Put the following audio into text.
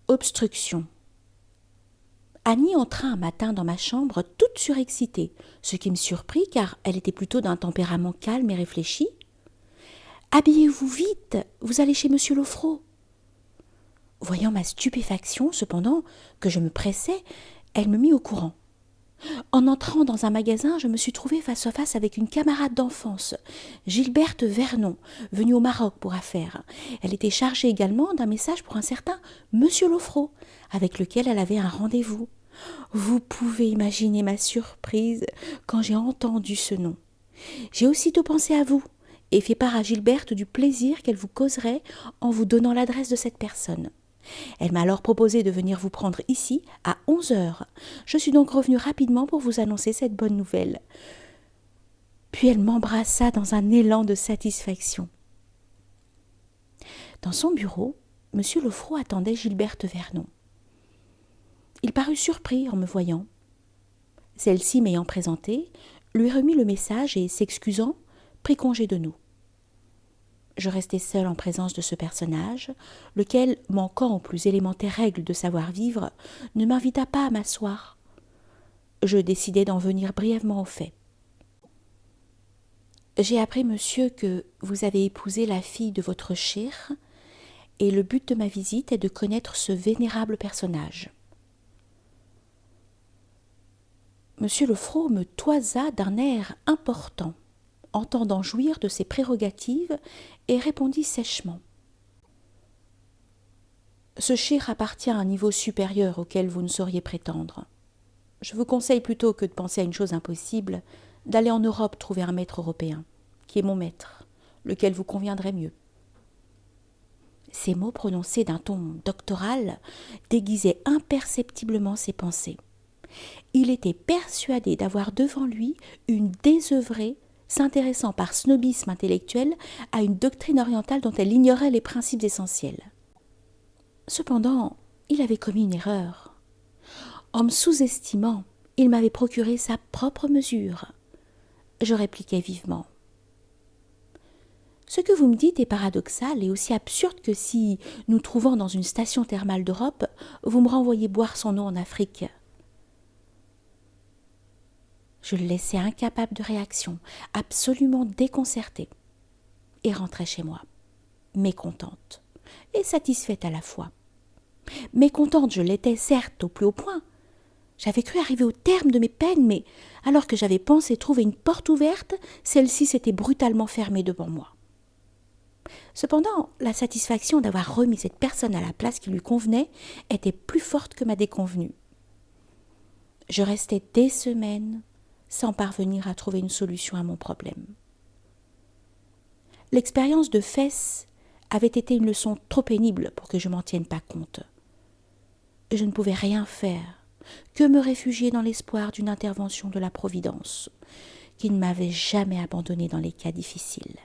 Obstruction. Annie entra un matin dans ma chambre toute surexcitée, ce qui me surprit car elle était plutôt d'un tempérament calme et réfléchi. « Habillez-vous vite, vous allez chez monsieur Lofrot. » Voyant ma stupéfaction, cependant, que je me pressais, elle me mit au courant. En entrant dans un magasin, je me suis trouvée face à face avec une camarade d'enfance, Gilberte Vernon, venue au Maroc pour affaires. Elle était chargée également d'un message pour un certain monsieur Lofrot, avec lequel elle avait un rendez-vous. Vous pouvez imaginer ma surprise quand j'ai entendu ce nom. J'ai aussitôt pensé à vous et fait part à Gilberte du plaisir qu'elle vous causerait en vous donnant l'adresse de cette personne. Elle m'a alors proposé de venir vous prendre ici à 11h. Je suis donc revenue rapidement pour vous annoncer cette bonne nouvelle. Puis elle m'embrassa dans un élan de satisfaction. Dans son bureau, M. Lofrot attendait Gilberte Vernon. Il parut surpris en me voyant. Celle-ci, m'ayant présenté, lui remit le message et, s'excusant, prit congé de nous. Je restai seule en présence de ce personnage, lequel, manquant aux plus élémentaires règles de savoir-vivre, ne m'invita pas à m'asseoir. Je décidai d'en venir brièvement au fait. J'ai appris, monsieur, que vous avez épousé la fille de votre cheikh, et le but de ma visite est de connaître ce vénérable personnage. Monsieur Lofrot me toisa d'un air important, entendant jouir de ses prérogatives, et répondit sèchement. Ce cheikh appartient à un niveau supérieur auquel vous ne sauriez prétendre. Je vous conseille plutôt que de penser à une chose impossible, d'aller en Europe trouver un maître européen, qui est mon maître, lequel vous conviendrait mieux. Ces mots prononcés d'un ton doctoral déguisaient imperceptiblement ses pensées. Il était persuadé d'avoir devant lui une désœuvrée s'intéressant par snobisme intellectuel à une doctrine orientale dont elle ignorait les principes essentiels. Cependant, il avait commis une erreur. En me sous-estimant, il m'avait procuré sa propre mesure. Je répliquai vivement. Ce que vous me dites est paradoxal et aussi absurde que si, nous trouvant dans une station thermale d'Europe, vous me renvoyez boire son eau en Afrique. Je le laissai incapable de réaction, absolument déconcerté, et rentrai chez moi, mécontente et satisfaite à la fois. Mécontente, je l'étais certes au plus haut point. J'avais cru arriver au terme de mes peines, mais alors que j'avais pensé trouver une porte ouverte, celle-ci s'était brutalement fermée devant moi. Cependant, la satisfaction d'avoir remis cette personne à la place qui lui convenait était plus forte que ma déconvenue. Je restai des semaines sans parvenir à trouver une solution à mon problème. L'expérience de Fès avait été une leçon trop pénible pour que je m'en tienne pas compte. Je ne pouvais rien faire que me réfugier dans l'espoir d'une intervention de la Providence, qui ne m'avait jamais abandonnée dans les cas difficiles.